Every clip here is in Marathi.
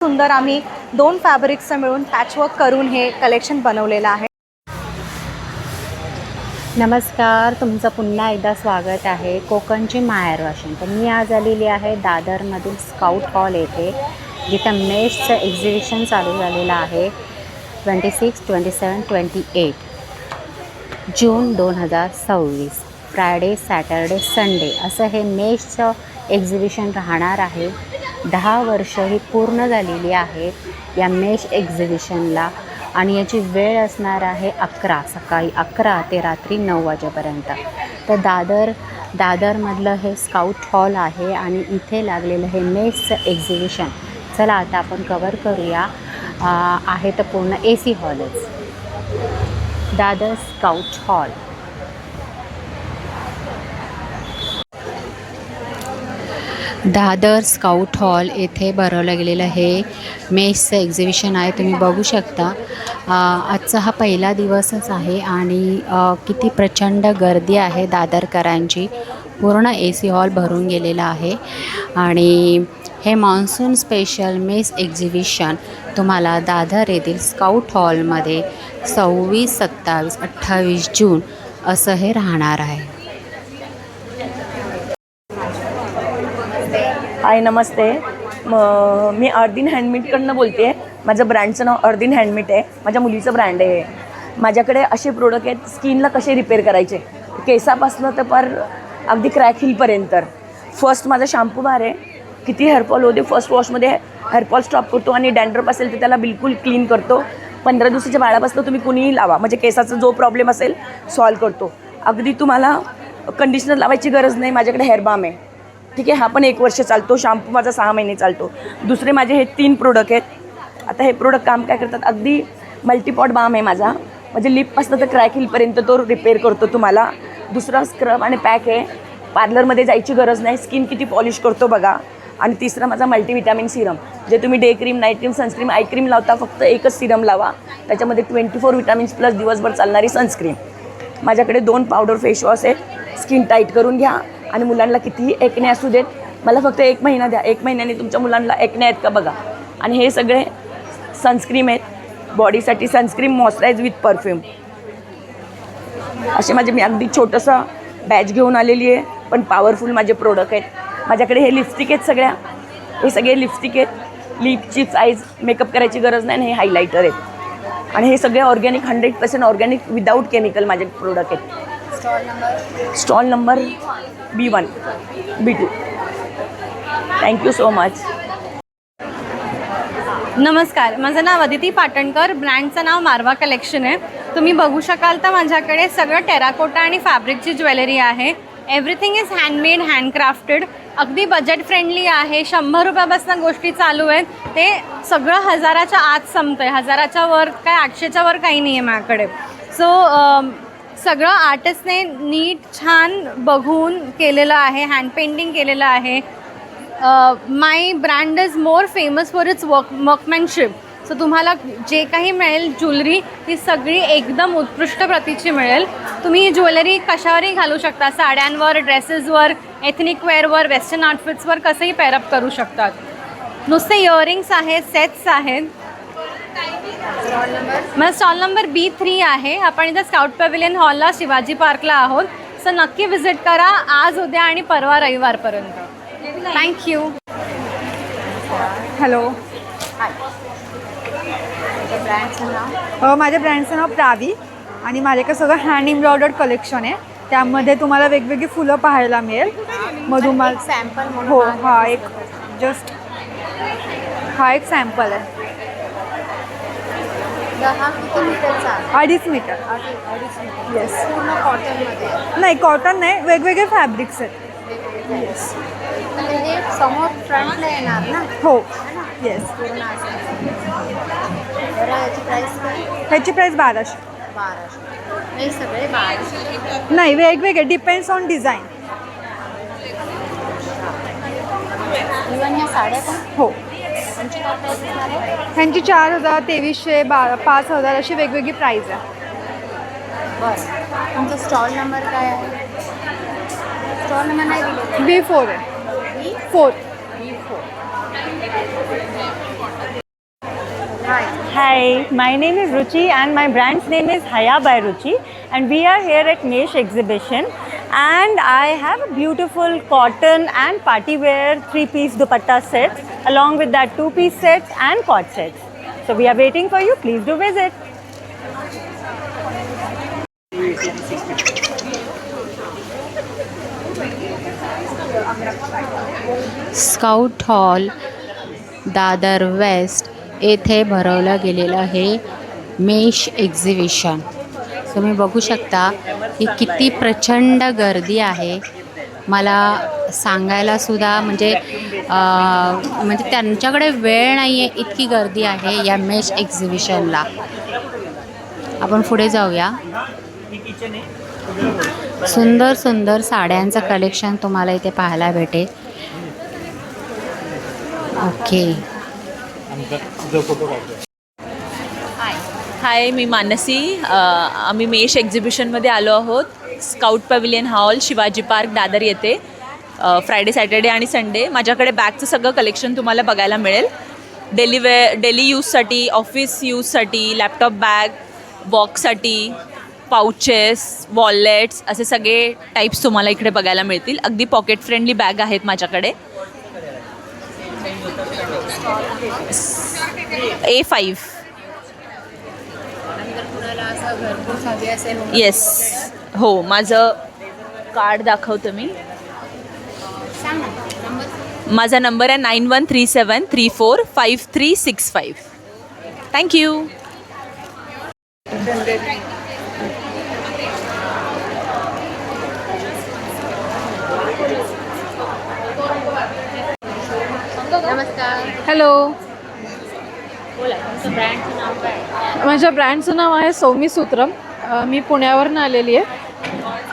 सुंदर आम्ही 2 फॅब्रिक्स मिळून पॅचवर्क करून हे कलेक्शन बनवलेलं आहे। नमस्कार, तुमचं पुन्हा एकदा स्वागत आहे कोकणची माहेर वाशिम। तर मी आज आलेली आहे दादरमधील स्काउट हॉल येथे, जिथं मेषचं एक्झिबिशन चालू झालेलं आहे 26, 27, 28 जून 2026 फ्रायडे, सॅटरडे, संडे असं हे मेषचं एक्झिबिशन राहणार आहे। 10 वर्ष ही पूर्ण झालेली आहेत या मेष एक्झिबिशनला आणि याची वेळ असणार आहे 11 सकाळी 11 ते रात्री 9 वाजेपर्यंत। तर दादरमधलं हे स्काउट हॉल आहे आणि इथे लागलेलं हे मेषचं एक्झिबिशन। चला आता आपण कवर करूया। आहे तर पूर्ण AC हॉलच, Dadar scout hall. Dadar scout hall येथे भरवलं गेलेलं हे मेषचं एक्झिबिशन आहे। तुम्ही बघू शकता आजचा हा पहिला दिवसच आहे आणि किती प्रचंड गर्दी आहे दादरकरांची। पूर्ण AC हॉल भरून गेलेला आहे आणि हे मान्सून स्पेशल मेष एक्झिबिशन तुम्हाला दादर येथील स्काउट हॉलमध्ये 26, 27, 28 जून असं हे राहणार आहे। हाय नमस्ते, मी अर्दिन हँडमेडकडनं बोलते आहे। माझं ब्रँडचं नाव अर्दिन हँडमेड आहे, माझ्या मुलीचं ब्रँड आहे। माझ्याकडे असे प्रोडक्ट आहेत स्किनला कसे रिपेअर करायचे, केसापासनं तर पर अगदी क्रॅक हिलपर्यंत। फर्स्ट माझा शॅम्पू बार आहे, किती हेअरफॉल होते फर्स्ट वॉशमध्ये हेअरफॉल स्टॉप करतो आणि डॅन्ड्रफ असेल तर त्याला बिलकुल क्लीन करतो। 15 दिवसाच्या बाळापासून तुम्ही कुणीही लावा, म्हणजे केसाचा जो प्रॉब्लेम असेल सॉल्व करतो। अगदी तुम्हाला कंडिशनर लावायची गरज नाही, माझ्याकडे हेअर बाम आहे, ठीक आहे। हा पण 1 वर्ष चालतो, शॅम्पू माझा 6 महिने चालतो। दुसरे माझे हे 3 प्रोडक्ट आहेत। आता हे प्रोडक्ट काम काय करतात, अगदी मल्टीपॉट बाम आहे माझा, म्हणजे लिपपासनं तर क्रॅक हिलपर्यंत तो रिपेअर करतो तुम्हाला। दुसरा स्क्रब आणि पॅक आहे, पार्लरमध्ये जायची गरज नाही, स्किन किती पॉलिश करतो बघा। आणि तिसरा माझा मल्टीव्हिटॅमिन सिरम, जे तुम्ही day cream, night cream, sunscreen, eye cream लावता, फक्त एकच सिरम लावा, त्याच्यामध्ये 24 विटॅमिन्स प्लस दिवसभर चालणारी सनस्क्रीम। माझ्याकडे 2 पावडर फेसवॉश आहेत, स्किन टाईट करून घ्या। आणि मुलांना कितीही एक्ने असू देत, मला फक्त 1 महिना द्या, 1 महिन्याने तुमच्या मुलांना एक्ने आहेत का बघा। आणि हे सगळे सनस्क्रीम आहेत, बॉडीसाठी सनस्क्रीम, मॉइश्चराइज विथ परफ्यूम। असे मी अगदी छोटंसं बॅच घेऊन आलेली आहे, पण पॉवरफुल माझे प्रोडक्ट आहेत। माझ्याकडे हे लिपस्टिक आहेत, हे सगळे लिपस्टिक आहेत, लिपची साईज मेकअप करायची गरज नाही, आणि हे हायलायटर आहेत। आणि हे सगळे ऑर्गॅनिक 100% ऑर्गॅनिक विदाऊट केमिकल माझे प्रोडक्ट आहेत। Stall number B1 B2। Thank you so much. नमस्कार, माझं नाव अदिती पाटणकर, ब्रँडचं नाव मारवा कलेक्शन आहे। तुम्ही बघू शकाल तर माझ्याकडे सगळं टेराकोटा आणि फॅब्रिकची ज्वेलरी आहे। एव्हरीथिंग इज हँडमेड, हँडक्राफ्टेड, अगदी बजेट फ्रेंडली आहे। 100 रुपयापासून गोष्टी चालू आहेत, ते सगळं 1000च्या आत संपतं आहे, 1000च्या वर काय 800च्या वर काही नाही आहे माझ्याकडे। सो सगळं आर्टिस्टने नीट छान बघून केलेलं आहे, हँड पेंटिंग केलेलं आहे। My brand is more famous for its workmanship. So तुम्हाला जे काही मिळेल ज्वेलरी ती सगळी एकदम उत्कृष्ट प्रतीची मिळेल। तुम्ही ही ज्वेलरी कशावरही घालू शकता, साड्यांवर, ड्रेसेसवर, एथनिक वेअरवर, वेस्टर्न आउटफिट्सवर कसंही पेअरअप करू शकतात। नुसते इयरिंग्स आहेत, सेट्स आहेत। माझा स्टॉल नंबर B3 आहे। आपण इथं स्काउट पॅव्हिलियन हॉलला शिवाजी पार्कला आहोत। सो नक्की व्हिजिट करा आज, उद्या आणि परवा रविवारपर्यंत। थँक्यू। हॅलो, हाय, ब्रँडचं नाव? माझ्या ब्रँडचं नाव प्रावी आणि माझ्याकडे सगळं हँड एम्ब्रॉयडर्ड कलेक्शन आहे। त्यामध्ये तुम्हाला वेगवेगळी फुलं पाहायला मिळेल। मधुमाल सॅम्पल? हो, हा एक सॅम्पल आहे। 10 किती मीटरचा? 2.5 मीटर। 2.5 मीटर। येस। पूर्ण कॉटनमध्ये? नाही, कॉटन नाही, वेगवेगळे फॅब्रिक्स आहेत। येस। हे समोर फ्रंटला येणार ना? हो, येस। पूर्ण असं। बरं, याची प्राईस काय? ह्याची प्राईस 1200। 1200। हे सगळे 1200? नाही, वेगवेगळे, डिपेंड्स ऑन डिझाईन। इव्हन ह्या साड्या पण? हो। त्यांची काय प्राईस असणार आहे? ह्यांची 4000, 2300, 5000 अशी वेगवेगळी प्राईस आहे। बरं, तुमचा स्टॉल नंबर काय आहे? स्टॉल नंबर नाही दिले? B4 आहे। B4। B4। B4। Hi, my name is Ruchi and my brand's name is Haya by Ruchi, and we are here at Mesh exhibition, and I have a beautiful cotton and party wear 3-piece dupatta sets along with that 2-piece sets and cord sets. So we are waiting for you. Please do visit. Scout hall Dadar west येथे भरवलं गेलेलं आहे मेश एक्झिबिशन. तुम्ही बघू शकता की किती प्रचंड गर्दी आहे. मला सांगायला सुद्धा म्हणजे त्यांच्याकडे वेळ नाही आहे, इतकी गर्दी आहे या मेश एक्झिबिशनला. आपण पुढे जाऊया. सुंदर सुंदर साड्यांचं कलेक्शन तुम्हाला इथे पाहायला भेटेल. ओके. हाय, मी मानसी. आम्ही मेश एक्झिबिशनमध्ये आलो आहोत. Scout pavilion hall, Shivaji park, Dadar येथे. फ्रायडे, सॅटर्डे आणि संडे. माझ्याकडे बॅगचं सगळं कलेक्शन तुम्हाला बघायला मिळेल. डेली यूजसाठी, ऑफिस यूजसाठी, लॅपटॉप बॅग, बॉक्ससाठी, पाउचेस, वॉलेट्स असे सगळे टाईप्स तुम्हाला इकडे बघायला मिळतील. अगदी पॉकेट फ्रेंडली बॅग आहेत माझ्याकडे. A5. येस, हो. माझं कार्ड दाखवतो मी. माझा नंबर आहे 9137345365. थँक्यू. हॅलो, बोला, तुमचं ब्रँडचं नाव काय? माझ्या ब्रँडचं नाव आहे सौमी सूत्रम. मी पुण्यावरून आलेली आहे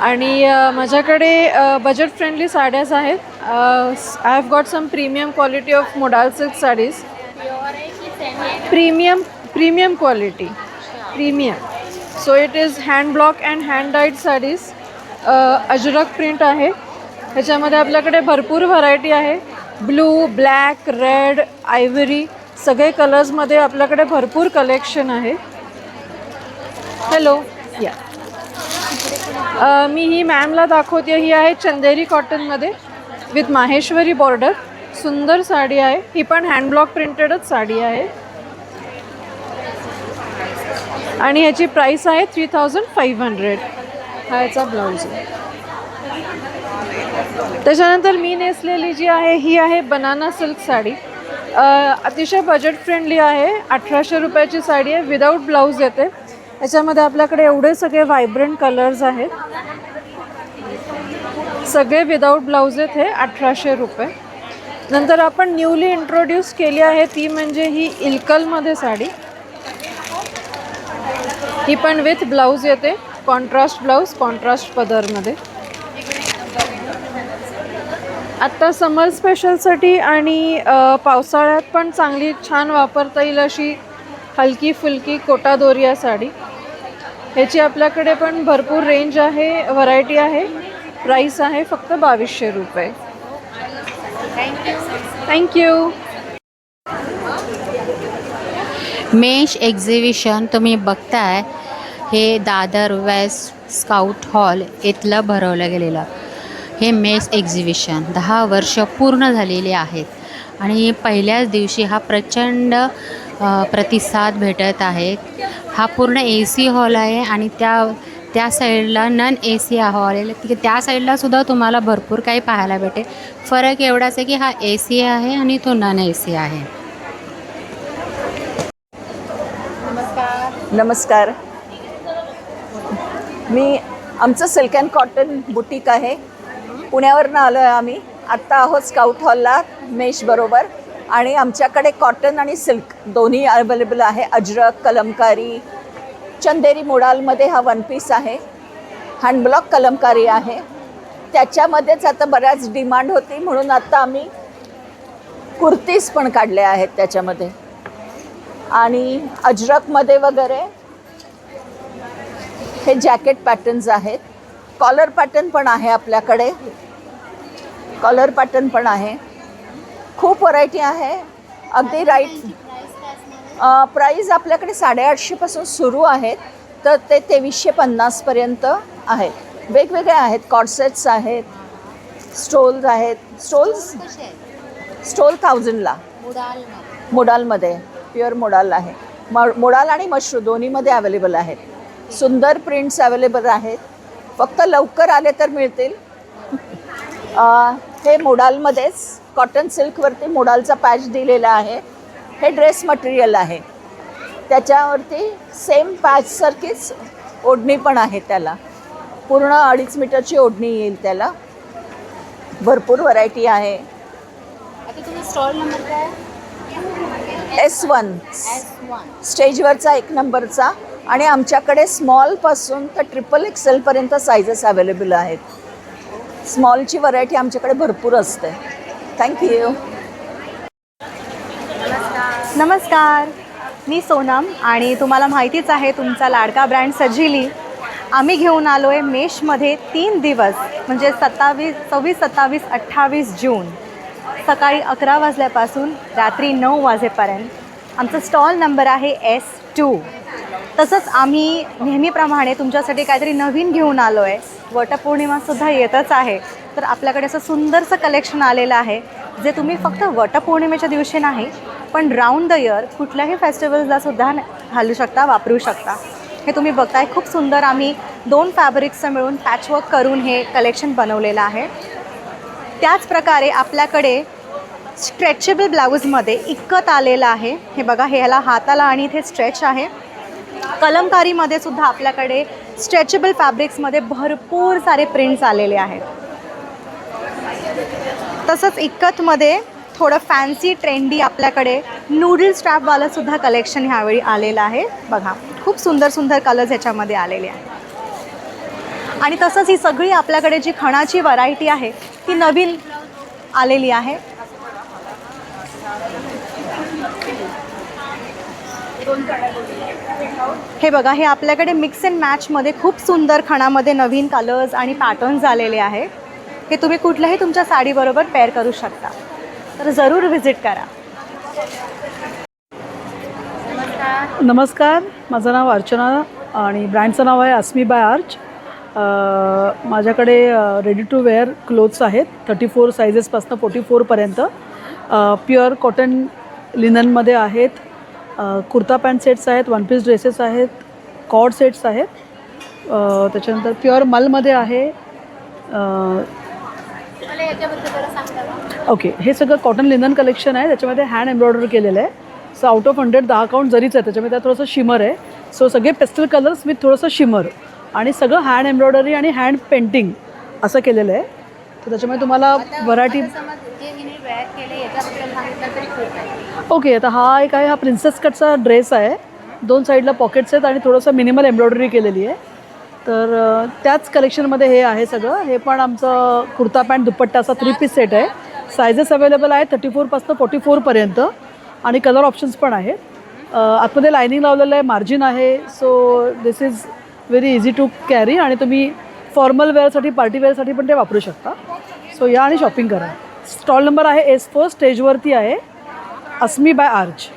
आणि माझ्याकडे बजेट फ्रेंडली साड्याच आहेत. I have got some premium quality of modal silk saris. Premium quality, premium. So it is hand block and hand dyed saris. Ajrak print आहे. ह्याच्यामध्ये आपल्याकडे भरपूर व्हरायटी आहे. ब्लू, ब्लॅक, रेड, आयव्हरी सगळे कलर्समध्ये आपल्याकडे भरपूर कलेक्शन आहे. हॅलो, या. मी ही मॅमला दाखवते. ही आहे चंदेरी कॉटनमध्ये विथ माहेश्वरी बॉर्डर. सुंदर साडी आहे. ही पण हँडब्लॉक प्रिंटेडच साडी आहे आणि ह्याची प्राईस आहे 3500. हा याचा ब्लाऊज आहे. त्याच्यानंतर मी नेसलेली जी आहे ही आहे बनाना सिल्क साडी. अतिशय बजेट फ्रेंडली आहे. 1800 रुपयाची साडी आहे. विदाऊट ब्लाऊज येते. याच्यामध्ये आपल्याकडे एवढे सगळे व्हायब्रंट कलर्स आहेत. सगळे विदाऊट ब्लाऊज आहेत. हे 1800 रुपये. नंतर आपण न्यूली इंट्रोड्यूस केली आहे ती म्हणजे ही इल्कलमध्ये साडी. ही पण विथ ब्लाऊज येते. कॉन्ट्रास्ट ब्लाऊज, कॉन्ट्रास्ट पदरमध्ये. आत्ता समर स्पेशलसाठी आणि पावसाळ्यात पण चांगली छान वापरता येईल अशी हलकी फुलकी कोटा दोरिया साडी. ह्याची आपल्याकडे पण भरपूर रेंज आहे, व्हरायटी आहे. प्राईस आहे फक्त 2200 रुपये. थँक्यू. मेश एक्झिबिशन तुम्ही बघताय हे दादर वेस्ट स्काउट हॉल इथलं भरवलं गेलेलं हे मेश एक्झिबिशन 10 वर्ष पूर्ण झालेली आहेत आणि पहिल्याच दिवशी हा प्रचंड प्रतिसाद भेटत आहे. हा पूर्ण AC हॉल आहे आणि त्या साईडला नन AC हॉल आहे. त्या साईडला सुद्धा तुम्हाला भरपूर काही पाहायला भेटेल. फरक एवढाच आहे की हा AC आहे आणि तो नन AC आहे. नमस्कार. आमचं सिल्क अँड कॉटन बुटीक आहे. पुण्यावरनं आलो आहे आम्ही. आत्ता आहोत स्काउट हॉलला मेश बरोबर. आणि आमच्याकडे कॉटन आणि सिल्क दोन्ही अवेलेबल आहे. अजरक, कलमकारी, चंदेरी मोडालमध्ये हा 1 पीस आहे. हँडब्लॉक कलमकारी आहे. त्याच्यामध्येच आता बऱ्याच डिमांड होती म्हणून आता आम्ही कुर्तीज पण काढल्या आहेत त्याच्यामध्ये. आणि अजरकमध्ये वगैरे हे जॅकेट पॅटर्न्स आहेत. कॉलर पॅटर्न पण आहे आपल्याकडे. कॉलर पॅटर्न पण आहे. खूप व्हरायटी आहे. अगदी राईट. प्राईज आपल्याकडे 850पासून सुरू आहेत तर ते 2350पर्यंत आहेत. वेगवेगळे आहेत, कॉर्सेट्स आहेत, स्टोल्स आहेत. स्टोल 1000ला मोडालमध्ये प्युअर मोडाल आहे. मोडाल आणि मशरू दोन्हीमध्ये अवेलेबल आहेत. सुंदर प्रिंट्स अवेलेबल आहेत, फक्त लवकर आले तर मिळतील. हे मोडालमध्येच कॉटन सिल्कवरती मोडालचा पॅच दिलेला आहे. हे ड्रेस मटेरियल आहे, त्याच्यावरती सेम पॅचसारखीच ओढणी पण आहे. त्याला पूर्ण 2.5 मीटरची ओढणी येईल त्याला. भरपूर व्हरायटी आहे. स्टॉल नंबर काय? S1 स्टेजवरचा 1 नंबरचा. आणि आमच्याकडे स्मॉलपासून तर XXL पर्यंत सायझेस अवेलेबल आहेत. स्मॉलची व्हरायटी आमच्याकडे भरपूर असते. थँक्यू. नमस्कार, मी सोनम आणि तुम्हाला माहितीच आहे तुमचा लाडका ब्रँड सजिली. आम्ही घेऊन आलो आहे मेशमध्ये 3 दिवस म्हणजे 26, 27, 28 जून सकाळी 11 वाजल्यापासून रात्री 9 वाजेपर्यंत. आमचा स्टॉल नंबर आहे S2. तसंच आम्ही नेहमीप्रमाणे तुमच्यासाठी काहीतरी नवीन घेऊन आलो आहे. वटपौर्णिमासुद्धा येतच आहे, तर आपल्याकडे असं सुंदरसं कलेक्शन आलेलं आहे जे तुम्ही फक्त वटपौर्णिमेच्या दिवशी नाही पण राऊंड द इयर कुठल्याही फेस्टिवल्सलासुद्धा घालू शकता, वापरू शकता. हे तुम्ही बघताय, खूप सुंदर आम्ही 2 फॅब्रिक्सचं मिळून पॅचवर्क करून हे कलेक्शन बनवलेलं आहे. त्याच प्रकारे आपल्याकडे स्ट्रेचेबल ब्लाऊजमध्ये इक्कत आलेलं आहे. हे बघा, हे ह्याला हाताला आणि इथे स्ट्रेच आहे. कलमकारीमध्ये सुद्धा आपल्याकडे स्ट्रेचेबल फॅब्रिक्समध्ये भरपूर सारे प्रिंट्स आलेले आहेत. तसंच इक्कतमध्ये थोडं फॅन्सी ट्रेंडी आपल्याकडे नूडल स्ट्रॅपवालंसुद्धा कलेक्शन ह्यावेळी आलेलं आहे. बघा, खूप सुंदर सुंदर कलर्स ह्याच्यामध्ये आलेले आहेत. आणि तसंच ही सगळी आपल्याकडे जी खणाची व्हरायटी आहे ती नवीन आलेली आहे. हे बघा, हे आपल्याकडे मिक्स अँड मॅचमध्ये खूप सुंदर खणामध्ये नवीन कलर्स आणि पॅटर्न्स आलेले आहे. हे तुम्ही कुठल्याही तुमच्या साडीबरोबर पेअर करू शकता, तर जरूर व्हिजिट करा. नमस्कार, माझं नाव अर्चना आणि ब्रँडचं नाव आहे अस्मी बाय आर्च. माझ्याकडे रेडी टू वेअर क्लोथ्स आहेत 34 सायझेसपासून 44पर्यंत. प्युअर कॉटन लिननमध्ये आहेत. कुर्ता पॅन्ट सेट्स आहेत, 1 पीस ड्रेसेस आहेत, कॉर्ड सेट्स आहेत. त्याच्यानंतर प्युअर मलमध्ये आहे. ओके, हे सगळं कॉटन लिनन कलेक्शन आहे. त्याच्यामध्ये हँड एम्ब्रॉयडरी केलेलं आहे. सो आउट ऑफ 100 10 काउंट जरीच आहे. त्याच्यामध्ये थोडंसं शिमर आहे. सो सगळे पेस्टल कलर्स विथ थोडंसं शिमर आणि सगळं हँड एम्ब्रॉयडरी आणि हँड पेंटिंग असं केलेलं आहे. तर त्याच्यामुळे तुम्हाला व्हरायटी. ओके, आता हा एक आहे, हा प्रिन्सेस कटचा ड्रेस आहे. 2 साईडला पॉकेट्स आहेत आणि थोडंसं मिनिमल एम्ब्रॉयडरी केलेली आहे. तर त्याच कलेक्शनमध्ये हे आहे सगळं. हे पण आमचं कुर्ता पॅन्ट दुपट्टा असा 3 पीस सेट आहे. सायझेस अवेलेबल आहे 34पासून 44पर्यंत आणि कलर ऑप्शन्स पण आहेत. आतमध्ये लायनिंग लावलेलं आहे, मार्जिन आहे. So this is very easy to carry आणि तुम्ही फॉर्मल वेअरसाठी, पार्टी वेअरसाठी पण ते वापरू शकता. सो या आणि शॉपिंग करा. स्टॉल नंबर आहे S4, स्टेजवरती आहे, Asmi by Arch.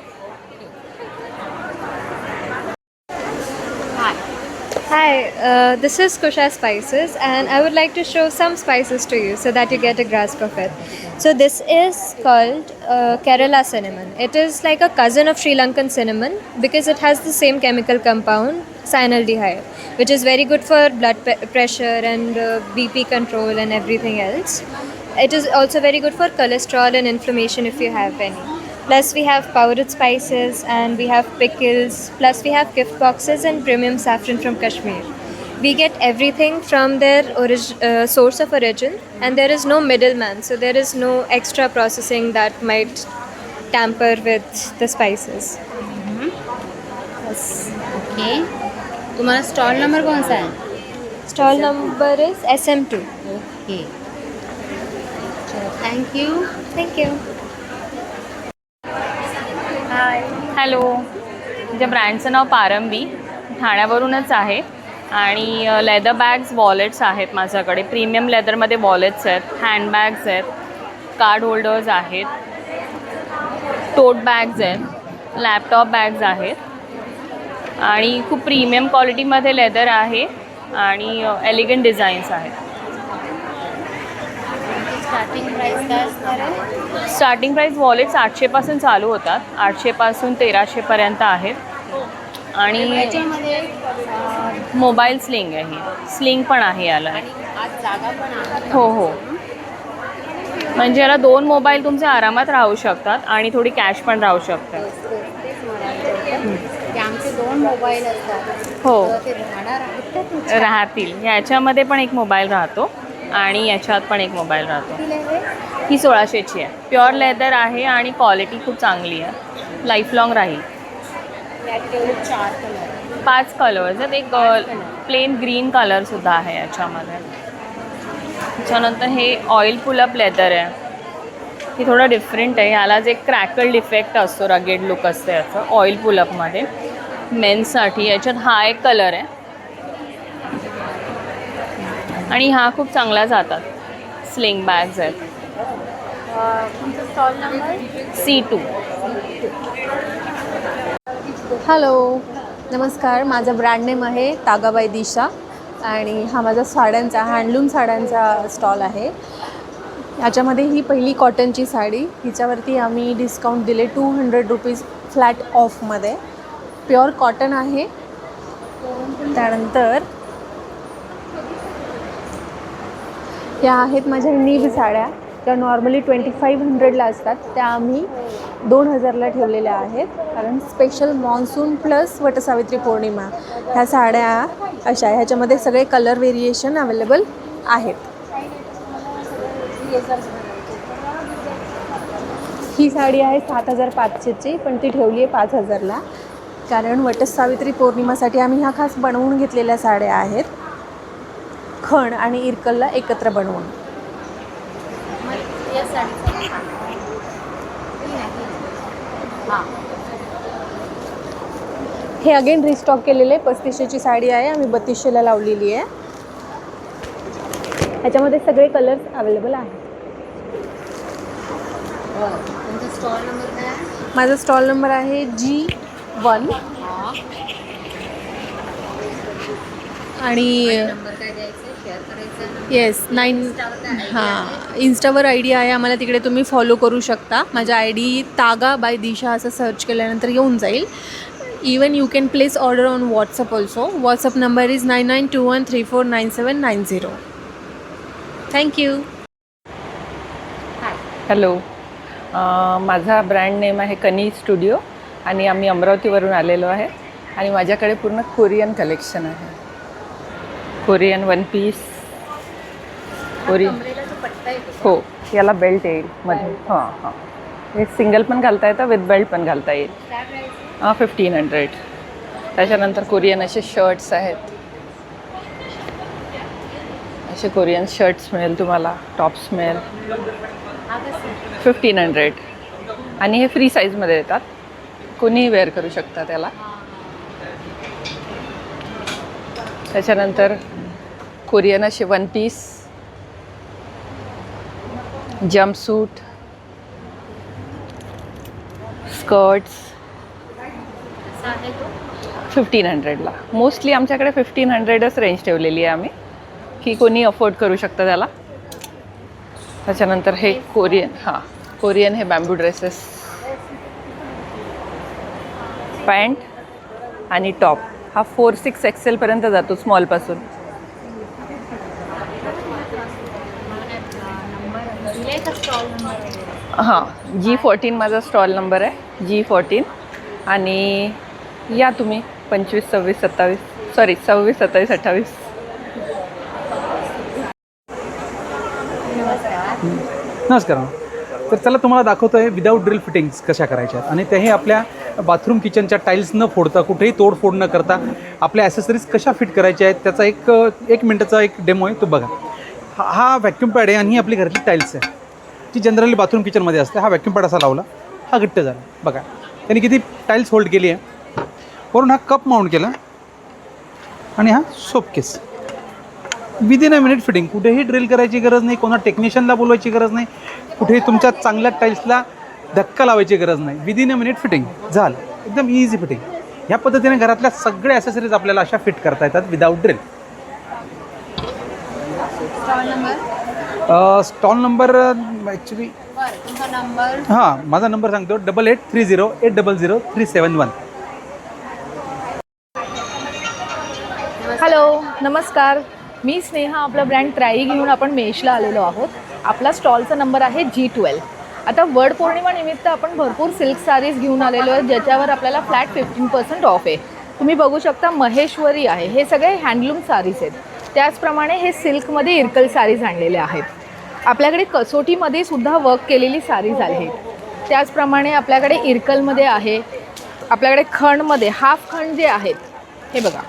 Hi, this is Kusha Spices and I would like to show some spices to you so that you get a grasp of it. So this is called Kerala cinnamon. It is like a cousin of Sri Lankan cinnamon because it has the same chemical compound, cyanaldehyde, which is very good for blood pressure and BP control and everything else. It is also very good for cholesterol and inflammation if you have any. Plus we have powdered spices and we have pickles. Plus we have gift boxes and premium saffron from Kashmir. We get everything from their source of origin and there is no middleman. So there is no extra processing that might tamper with the spices. Yes. Okay, तुम्हाला स्टॉल नंबर कौन सा है? Stall number is SM2. Okay, चलो thank you. Thank you. Hello, माझ्या ब्रँडचं नाव पारंबी, ठाण्यावरूनच आहे. आणि लेदर बॅग्स, वॉलेट्स आहेत माझ्याकडे. प्रीमियम लेदरमध्ये वॉलेट्स आहेत, हँडबॅग्स आहेत, कार्ड होल्डर्स आहेत, टोट बॅग्स आहेत. लॅपटॉप बॅग्स आहेत आणि खूप प्रीमियम क्वालिटीमध्ये लेदर आहे आणि एलिगंट डिझाईन्स आहेत. स्टार्टिंग प्राईस काय असणार आहे? स्टार्टिंग प्राईस वॉलेट्स 800पासून चालू होतात, 800पासून 1300पर्यंत आहेत. आणि याच्यामध्ये मोबाईल स्लिंग आहे, ही स्लिंग पण आहे याला. आज जागा पण आहे. हो हो, म्हणजे याला 2 मोबाईल तुमचे आरामात राहू शकतात आणि थोडी कॅश पण राहू शकतात. ते आमचे 2 मोबाईल असतात. हो, तर ते राहणार आहेत का तुमच्या? राहतील. याच्यामध्ये पण एक मोबाईल राहतो आणि याच्यात पण एक मोबाईल राहतो. कितीला आहे? ही 1600ची आहे. प्युअर लेदर आहे आणि क्वालिटी खूप चांगली आहे, लाईफ लॉंग राहील. यात तेवढे 4 कलर, 5 कलर्स आहेत. एक प्लेन ग्रीन कलरसुद्धा आहे याच्यामध्ये. त्याच्यानंतर हे ऑइल पुलअप लेदर आहे, हे थोडं डिफरंट आहे. ह्याला जे क्रॅकल्ड इफेक्ट असतो, रगेड लुक असते याचं ऑइल पुलअपमध्ये. मेन्ससाठी याच्यात हा एक कलर आहे आणि हा खूप चांगला जातात. स्लिंग बॅग्स आहेत. तुमचा स्टॉल नंबर? C2. हॅलो, नमस्कार. माझा ब्रँड नेम आहे तागा बाय दिशा आणि हा माझा साड्यांचा, हँडलूम साड्यांचा स्टॉल आहे. याच्यामध्ये ही पहिली कॉटनची साडी, हिच्यावरती आम्ही डिस्काउंट दिले 200 रुपीज फ्लॅट ऑफमध्ये. प्युअर कॉटन आहे. त्यानंतर ह्या आहेत माझ्या नीब साड्या, त्या नॉर्मली 2500ला असतात, त्या आम्ही 2000ला ठेवलेल्या आहेत, कारण स्पेशल मॉन्सून प्लस वटसावित्री पौर्णिमा ह्या साड्या अशा. ह्याच्यामध्ये सगळे कलर व्हेरिएशन अवेलेबल आहेत. ही साडी आहे 7500ची, पण ती ठेवली आहे 5000ला, कारण वटसावित्री पौर्णिमासाठी आम्ही ह्या खास बनवून घेतलेल्या साड्या आहेत, खण आणि इरकलला एकत्र बनवून. हे अगेन रिस्टॉक केलेले 3500ची साडी आहे, आम्ही 3200ला लावलेली आहे. ह्याच्यामध्ये सगळे कलर्स अवेलेबल आहेत. तुमचा स्टॉल नंबर काय आहे? माझा स्टॉल नंबर आहे G1 आणि नंबर काय द्यायचं? शेअर करायचं? येस 9. हां, इन्स्टावर ID आहे आम्हाला, तिकडे तुम्ही फॉलो करू शकता. माझा ID तागा बाय दिशा असं सर्च केल्यानंतर येऊन जाईल. Even you can place order on WhatsApp also. WhatsApp number is 9921349790. Thank you. Hello, माझा ब्रँड नेम आहे कनी स्टुडिओ आणि आम्ही अमरावतीवरून आलेलो आहे आणि माझ्याकडे पूर्ण कोरियन कलेक्शन आहे. Korean 1 piece, Korean. हो, याला बेल्ट येईल मध्ये. हां हां, हे सिंगल पण घालता येतं, विथ बेल्ट पण घालता येईल. 1500. त्याच्यानंतर कोरियन असे शर्ट्स आहेत, असे कोरियन शर्ट्स मिळेल तुम्हाला, टॉप्स मिळेल 1500. आणि हे फ्री साईजमध्ये येतात, कोणीही वेअर करू शकता त्याला. त्याच्यानंतर कोरियन असे 1 पीस, जम्पसूट, स्कर्ट्स 1500ला. मोस्टली आमच्याकडे 1500च रेंज ठेवलेली आहे आम्ही, की कोणी अफोर्ड करू शकतं त्याला. त्याच्यानंतर हे कोरियन, हां कोरियन हे बॅम्बू ड्रेसेस, पॅन्ट आणि टॉप. हा 4-6 XL पर्यंत जातो, स्मॉलपासून. हां, G14 माझा स्टॉल नंबर आहे, G14. आणि या तुम्ही 25, 26, 27, सॉरी 26, 27, 28. नमस्कार. तर चला तुम्हाला दाखवतो आहे विदाऊट ड्रिल फिटिंग्स कशा करायच्या आहेत, आणि तेही आपल्या बाथरूम किचनच्या टाईल्स न फोडता, कुठेही तोडफोड न करता आपल्या ॲसेसरीज कशा फिट करायच्या आहेत त्याचा एक मिनटाचा एक डेमो आहे, तो बघा. हा व्हॅक्यूम पॅड आहे आणि ही आपली घरातली टाईल्स आहे जी जनरली बाथरूम किचनमध्ये असते. हा व्हॅक्यूम पॅड असा लावला, हा घट्ट झाला बघा. त्यांनी किती टाईल्स होल्ड केली आहे. वरून हा कप माउंट केला आणि हा soap case. Within a minute fitting. कुठेही ड्रिल करायची गरज नाही, कोणा टेक्निशियनला बोलवायची गरज नाही, कुठेही तुमच्या चांगल्या टाईल्सला धक्का लावायची गरज नाही. विदिन अ मिनिट फिटिंग झालं. एकदम इझी फिटिंग. ह्या पद्धतीने घरातल्या सगळ्या ॲसेसरीज आपल्याला अशा फिट करता येतात without drill. Stall number actually हां, माझा नंबर सांगतो 8830800371. हॅलो, नमस्कार. मी स्नेहा. आपला ब्रँड ट्राई घेऊन आपण मेषला आलेलो आहोत. आपला स्टॉलचा नंबर आहे G12. आता वड पौर्णिमा निमित्त आपण भरपूर सिल्क साडीज घेऊन आलेलो आहे, ज्याच्यावर आपल्याला फ्लॅट 15% ऑफ आहे. तुम्ही बघू शकता महेश्वरी आहे. हे सगळे हँडलूम साडीज आहेत. त्याचप्रमाणे हे सिल्कमध्ये इरकल साडीज आणलेले आहेत. आपल्याकडे कसोटीमध्ये सुद्धा वर्क केलेली साडीज आहेत. त्याचप्रमाणे आपल्याकडे इरकलमध्ये आहे. आपल्याकडे खणमध्ये हाफ खण जे आहेत हे बघा,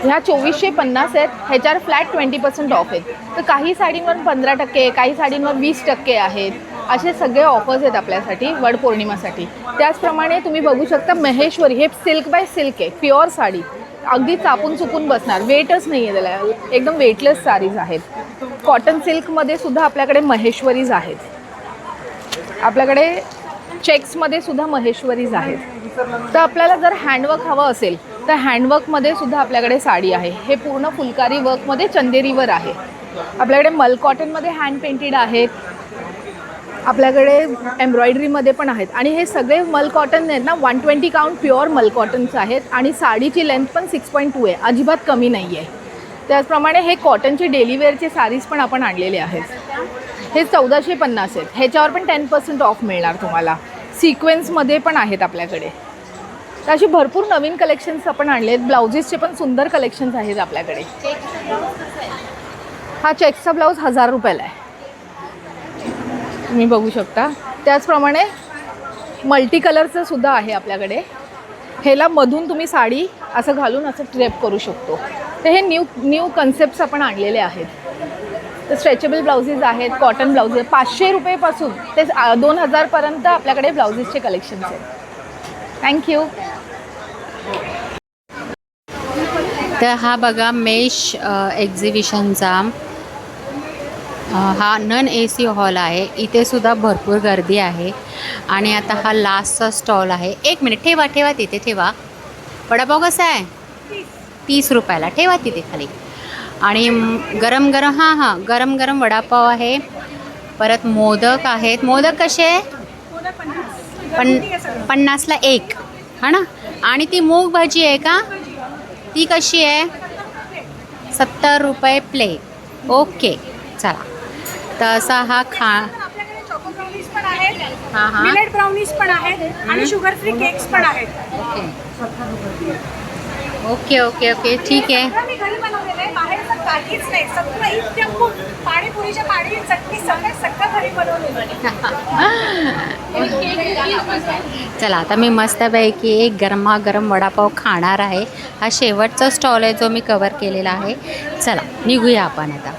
ह्या 2450 आहेत. ह्याच्यावर फ्लॅट 20% ऑफ आहेत. तर काही साडींवर 15%, काही साडींवर 20% आहेत. असे सगळे ऑफर्स आहेत आपल्यासाठी वड पौर्णिमासाठी. त्याचप्रमाणे तुम्ही बघू शकता महेश्वरी, हे सिल्क बाय सिल्क आहे, प्युअर साडी. अगदी चापून चुकून बसणार, वेटच नाही आहे त्याला, एकदम वेटलेस साडीज आहेत. कॉटन सिल्कमध्ये सुद्धा आपल्याकडे महेश्वरीज आहेत. आपल्याकडे चेक्समध्ये सुद्धा महेश्वरीज आहेत. तर आपल्याला जर हँडवर्क हवं असेल तर हँडवर्कमध्ये सुद्धा आपल्याकडे साडी आहे. हे पूर्ण फुलकारी वर्कमध्ये चंदेरीवर आहे. आपल्याकडे मल कॉटनमध्ये हँड पेंटेड आहेत. आपल्याकडे एम्ब्रॉयडरीमध्ये पण आहेत. आणि हे सगळे मल कॉटन आहेत ना, 120 काउंट प्युअर मल कॉटन्स आहेत. आणि साडीची लेंथ पण 6.2 आहे, अजिबात कमी नाही आहे. त्याचप्रमाणे हे कॉटनचे डेलीवेअरचे साडीज पण आपण आणलेले आहेत. हे 1450 आहेत. ह्याच्यावर पण 10% ऑफ मिळणार तुम्हाला. सिक्वेन्समध्ये पण आहेत आपल्याकडे. तर अशी भरपूर नवीन कलेक्शन्स आपण आणले आहेत. ब्लाउजेसचे पण सुंदर कलेक्शन्स आहेत आपल्याकडे. हा चेक्सचा ब्लाऊज 1000 रुपयाला आहे, तुम्ही बघू शकता. त्याचप्रमाणे मल्टी कलरचं सुद्धा आहे आपल्याकडे. ह्याला मधून तुम्ही साडी असं घालून असं ट्रेप करू शकतो. तर हे न्यू कन्सेप्ट्स आपण आणलेले आहेत. तर स्ट्रेचेबल ब्लाउजेस आहेत, कॉटन ब्लाउजेस 500 रुपयेपासून ते 2000पर्यंत आपल्याकडे ब्लाउजेसचे कलेक्शन्स आहेत. थँक्यू. तर हा बघा मेश एक्झिबिशनचा हा नन AC हॉल आहे. इथे सुद्धा भरपूर गर्दी आहे. आणि आता हा लास्टचा स्टॉल आहे. 1 मिनिट ठेवा तिथे ठेवा. वडापाव कसा आहे? 30 रुपयाला. ठेवा तिथे खाली. आणि गरम गरम वडापाव आहे. परत मोदक आहेत. मोदक कसे आहे? 50ला 1 हा ना. आणि ती मूग भाजी आहे का, ती कशी आहे? 70 रुपये प्लेट. ओके, चला. तर असा हा मिलेट ब्राउनीज पण आहेत आणि शुगर फ्री केक्स पण आहेत. ओके ठीक आहे. मी घरी बनवलेलं आहे, बाहेरचं काहीच नाही. सगळं एकदम पाणीपुरीच्या पाणी चटणी सगळं घरी बनवलेलं आहे. चला, आता मी मस्तपैकी एक गरमागरम वडापाव खाणार आहे. हा शेवटचा स्टॉल आहे जो मी कवर केलेला आहे. चला निघूया आपण आता.